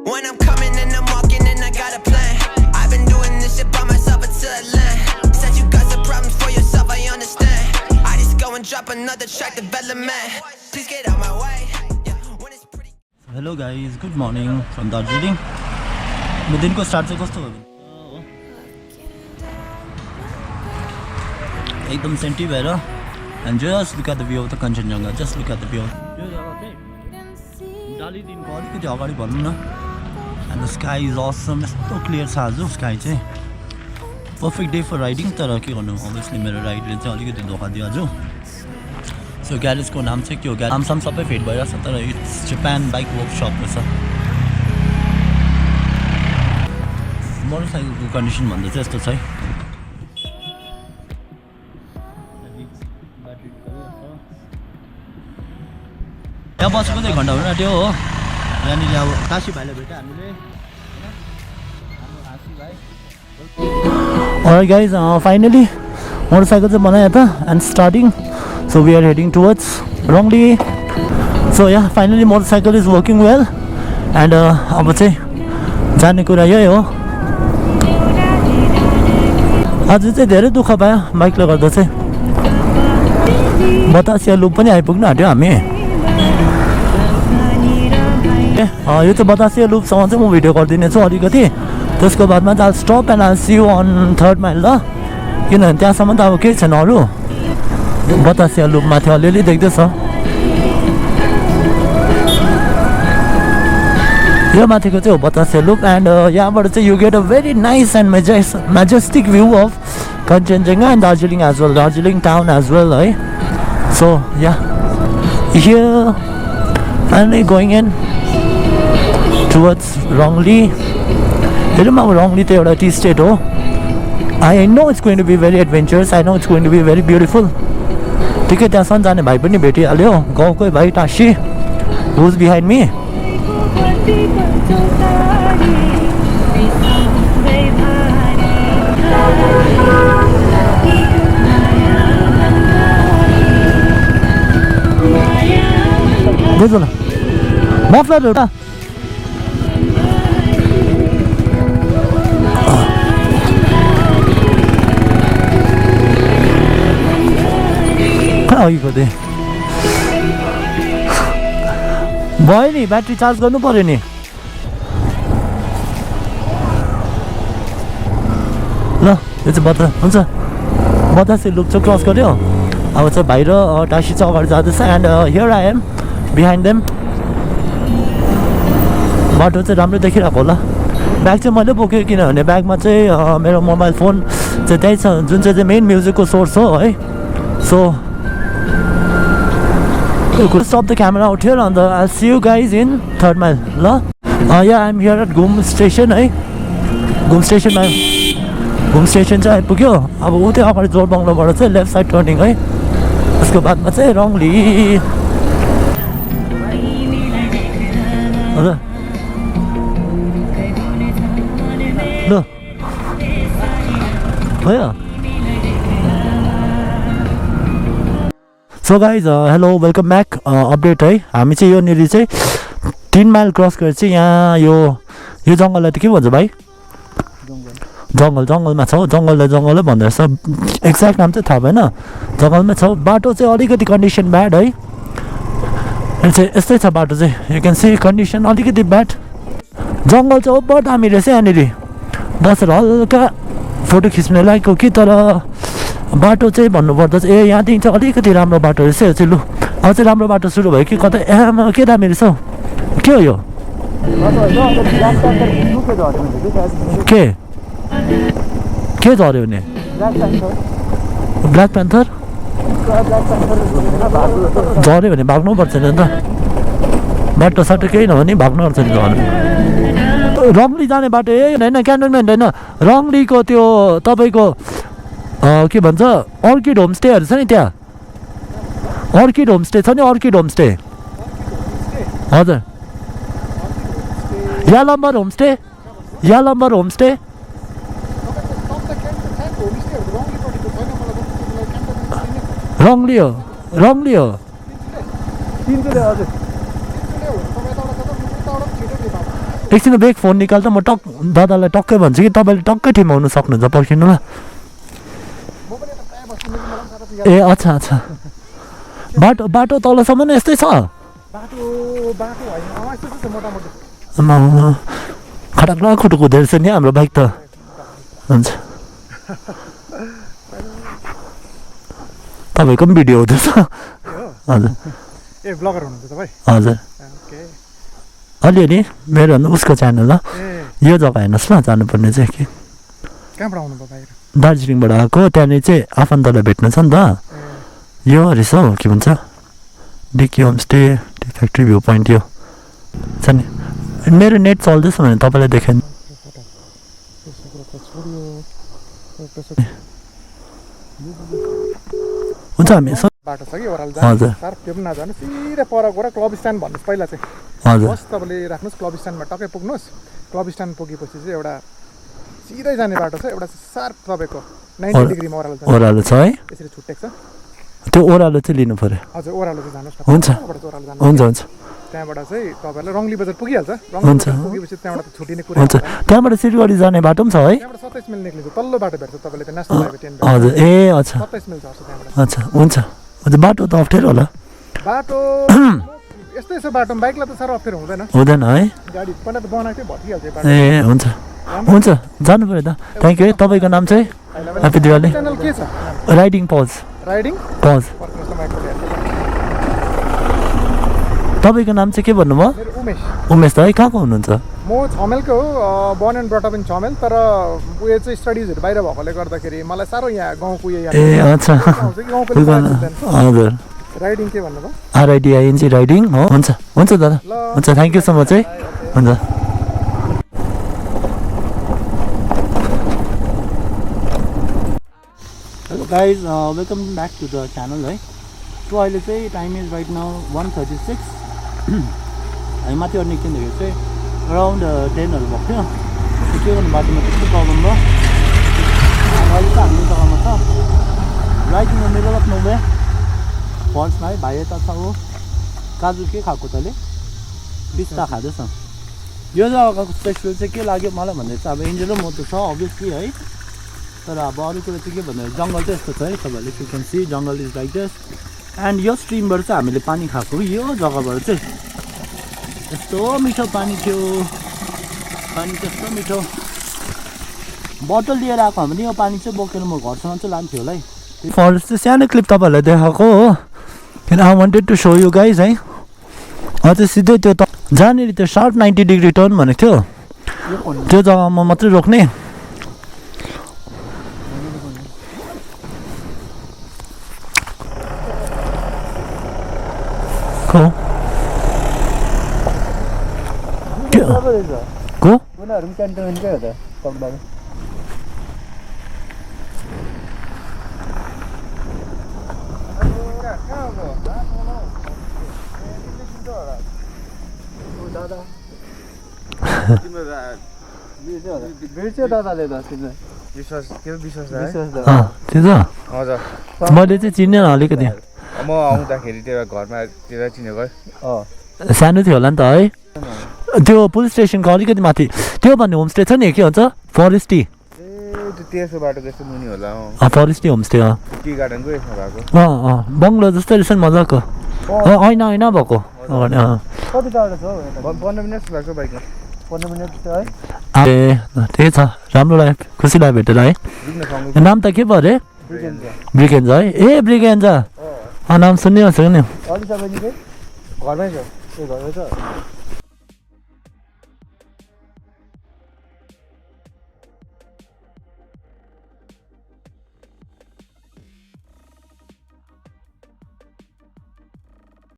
When I'm coming and I'm walking and I got a plan. I've been doing this shit by myself until I land. Said you got some problems for yourself, I understand. I just go and drop another track development. Please get out my way. Yeah, when it's pretty. Hello guys, good morning from Darjeeling. म दिनको start चाहिँ कस्तो भयो एकदम centi भएर and just look at the view of the Kanchenjunga. Just look at the view. यो जग्गा चाहिँ डालीदेखिको अलिकति अगाडि भनौँ न and the sky is awesome. यस्तो क्लियर छ आज स्काई चाहिँ पर्फेक्ट डे फर राइडिङ तर के गर्नु अभियसली मेरो राइडले चाहिँ अलिकति धोका दियो आज सो ग्यारेजको नाम चाहिँ के हो नामसाम सबै फेड भइरहेछ तर इट्स जापान बाइक वर्कसप रहेछ मोटरसाइकलको कन्डिसन भन्दा चाहिँ यस्तो छ है यहाँ बसेको चाहिँ 1 घन्टा हुन आँट्यो हो यहाँनिर अब काशी भाइलाई भेट्यो हामीले Alright guys, finally motorcycle चाहिँ बनायो त and starting so we are heading towards Rongli so yeah finally motorcycle is working well and अब चाहिँ जाने कुरा यही हो आज चाहिँ धेरै दुःख पायो बाइकले गर्दा चाहिँ बतासिया लुप पनि आइपुग्नु आँट्यो हामी यो चाहिँ बतासिया लुपसम्म चाहिँ म भिडियो गरिदिने छु अलिकति त्यसको बादमा चाहिँ stop and I see you on 3rd mile ल किनभने त्यहाँसम्म त अब केही छैन अरू बतासिया लुप माथि अलिअलि देख्दैछ यो माथिको चाहिँ हो बतासिया लुप एन्ड यहाँबाट चाहिँ you get a very nice and majestic view of Kanchenjunga and Darjeeling as well Darjeeling town as well है so yeah here finally going in towards Rangli हेरौँ अब रङली त एउटा टी स्टेट हो I know it's going to be very adventurous I know it's going to be very beautiful ठिकै त्यहाँसम्म जाने भाइ पनि भेटिहाल्यो गाउँकै भाइ टासी हुज बिहाइन्ड मी बुझ्नु न मफलर एउटा अघिको थिएँ भयो नि ब्याट्री चार्ज गर्नु पऱ्यो नि ल यो चाहिँ हुन्छ बतासे लुप चाहिँ क्रस गऱ्यो अब चाहिँ भाइ र टासी चाहिँ अगाडि जाँदैछ and here I am behind them बाटो चाहिँ राम्रो देखिरहेको होला ब्याग चाहिँ मैले बोकेँ किनभने ब्यागमा चाहिँ मेरो मोबाइल फोन चाहिँ त्यही छ जुन चाहिँ मेन म्युजिकको सोर्स हो है so stop the camera out here and I'll see you guys in 3rd mile ल yeah I'm here at घुम स्टेसन है घुम स्टेसनमा घुम स्टेसन चाहिँ आइपुग्यो अब ऊ त्यो अगाडि जोर बङ्गलोबाट चाहिँ लेफ्ट साइड टर्निङ है त्यसको बादमा चाहिँ रङली हजुर ल भयो so guys hello welcome back update है हामी चाहिँ योनिर चाहिँ 3 माइल क्रस गरेर चाहिँ यहाँ यो जङ्गललाई त के भन्छ भाइ जङ्गलमा छ जङ्गलै भन्दो रहेछ एक्ज्याक्ट नाम चाहिँ थाहा भएन जङ्गलमै छ बाटो चाहिँ अलिकति कन्डिसन ब्याड है चाहिँ यस्तै छ बाटो चाहिँ यु क्यान सी कन्डिसन अलिकति ब्याड जङ्गल चाहिँ ओभर दामी रहेछ यहाँनिर बसेर हल्का फोटो खिच्ने लायकको कि तर बाटो चाहिँ भन्नुपर्दा चाहिँ यहाँदेखि चाहिँ अलिकति राम्रो बाटो रहेछ यो चाहिँ लु अझै राम्रो बाटो सुरु भयो कि कतै के दामी रहेछ हौ के हो यो के झऱ्यो भने ब्ल्याक प्यान्थर झऱ्यो भने भाग्नुपर्छ नि त बाटो साटो केही नभए नि भाग्नुपर्छ नि झऱ्यो रङली जाने बाटो होइन क्यान्टोनमेन्ट होइन रङलीको त्यो तपाईँको के भन्छ अर्किड होमस्टेहरू छ नि त्यहाँ अर्किड होमस्टे छ नि अर्किड होमस्टे हजुर यालम्बर होमस्टे रङली हो एकछिन ब्याग फोन निकाल्दा म दादालाई टक्कै भन्छु कि तपाईँले टक्कै ठिमाउनु सक्नुहुन्छ पर्खिनु ल ए अच्छा अच्छा बाटो तलसम्म नै यस्तै छ खटाक्ला खुटुक हुँदो रहेछ नि हाम्रो बाइक त हुन्छ तपाईँको पनि भिडियो हुँदैछ हजुर ए ब्लगर हुनुहुन्छ तपाईँ हजुर अलिअलि मेरो उसको च्यानल ल यो जग्गा हेर्नुहोस् ल जानुपर्ने चाहिँ के कहाँबाट आउनुभयो बाहिर दार्जिलिङबाट आएको त्यहाँनिर चाहिँ आफन्तलाई भेट्नु छ नि त यो रहेछ हौ के भन्छ Dikki homestay tea factory view point यो छ नि मेरो नेट चल्दैछ भने तपाईँलाई देखाएँ हुन्छ हामी बाटो छ कि ओह्रालो हजुर। जानु सर त्यो पनि नजानु सिधै पर गएर क्लब स्ट्यान्ड भन्नुहोस् पहिला चाहिँ हजुर बस तपाईँले राख्नुहोस् क्लब स्ट्यान्डमा टक्कै पुग्नुहोस् क्लब स्ट्यान्ड पुगेपछि चाहिँ एउटा सिधै जाने बाटो छ एउटा सार्प तपाईँको 90 डिग्रीमा ओह्रालो छ ओह्रालो छ है यसरी छुट्टेको छ त्यो ओह्रालो चाहिँ लिनु पऱ्यो हजुर ओह्रालो चाहिँ जानुहोस् न हुन्छ। त्यहाँबाट ओह्रालो जानु हुन्छ हुन्छ त्यहाँबाट चाहिँ तपाईँलाई रङ्गली बजार पुगिहाल्छ रङ्गली हुन्छ। बजार पुगेपछि त्यहाँबाट त छुट्टिने कुरा हुन्छ हुँदैन। त्यहाँबाट सिलगढी जाने बाटो पनि छ है त्यहाँबाट 27 माइल निक्लिन्छ तल्लो बाटो भेट्छ तपाईँले त्यो नेसनल हाइवे 10 हजुर ए अच्छा 27 माइल झर्छ त्यहाँबाट अच्छा हुन्छ हुन्छ बाटो त अप्ठ्यारो होला बाटो यस्तै छ बाटोमा बाइकलाई त साह्रो अप्ठ्यारो हुँदैन हुँदैन है गाडी पहिला त बनाएको थियो भत्किहाल्छ यो बाटो ए हुन्छ हुन्छ जानु पऱ्यो त थ्याङ्क यू है तपाईँको नाम चाहिँ ह्याप्पी दिवाली च्यानल के छ राइडिङ पज राइडिङ पज पर्खिनुहोस् न माइक खोलेर। तपाईँको नाम चाहिँ के भन्नुभयो मेरो उमेश उमेश त है कहाँको हुनुहुन्छ म छमेलको हो born and brought up in Chhamel तर उयो चाहिँ स्टडिजहरू बाहिर भएकोले गर्दाखेरि मलाई साह्रो यहाँ गाउँको उयो याद ए अच्छा आउँछ कि गाउँको चाहिँ प्रायः बुझ्दैन। हजुर राइडिङ के भन्नुभयो आरआइडिआइएनजी राइडिङ हो हुन्छ हुन्छ दादा ल हुन्छ थ्याङ्क यू सो मच है हुन्छ hello guys welcome back to the channel है सो अहिले चाहिँ टाइम इज राइट नाउ 1:36 हामी माथिबाट निस्किँदाखेरि चाहिँ अराउन्ड 10हरू भएको थियो के गर्नु बाटोमा त्यस्तो प्रब्लम भयो अहिले त हाम्रो जग्गामा छ right in the middle of nowhere फल्समा है भाइ यता छ हो काजु के खाएको तैँले बिस्ता खाँदैछ यो जग्गाको स्पेसल चाहिँ के लाग्यो मलाई भन्दा चाहिँ अब इन्जोय र मोटो छ अभियसली है तर अब अरू कुरो चाहिँ के भन्दा जङ्गल चाहिँ यस्तो छ है तपाईँहरूले यु क्यान सी जङ्गल इज लाइक दिस एन्ड यो स्ट्रिमबाट चाहिँ हामीले पानी खाएको यो जग्गाबाट चाहिँ यस्तो मिठो पानी थियो पानी त्यस्तो मिठो बोतल लिएर आएको हो भने यो पानी चाहिँ बोकेर म घरसम्म चाहिँ लान्थ्यो होला है फरेस्ट चाहिँ सानो क्लिप तपाईँहरूलाई देखाएको हो किन I wanted to show you guys है अझै सिधै त्यो जहाँनिर त्यो सार्प 90 डिग्री टर्न भनेको थियो त्यो जग्गामा मात्रै रोक्ने को उनीहरू पनि क्यान्टोनमेन्टकै हो त टकबाट बिर्स्यो दादाले त तिमीलाई विश्वास के विश्वास त्यो त हजुर मैले चाहिँ चिनेन अलिकति म आउँदाखेरि त्यो घरमा त्यो चिनेको सानो थियो होला नि त है त्यो पुलिस स्टेसनको अलिकति माथि त्यो भन्ने होमस्टे छ नि के भन्छ फरेस्टी ए त्यो तेर्सो बाटो जस्तो मुनि होला फरेस्टी होमस्टे टी गार्डनको यसमा भएको बङ्गलो जस्तै रहेछ नि मजाको ऐना ऐना भएको कति टाढो छ हौ 15 मिनट लाग्छ बाइकमा 15 मिनट है ए त्यही छ राम्रो लाग्यो खुसी लाग्यो भेटेर है रुक्न सँगै नाम त के पो अरे ब्रिगेन्जा है ए ब्रिगेन्जा नाम सुनिरहेको छु नि अलि तपाईँ निकै घरमै छ ए घरमै छ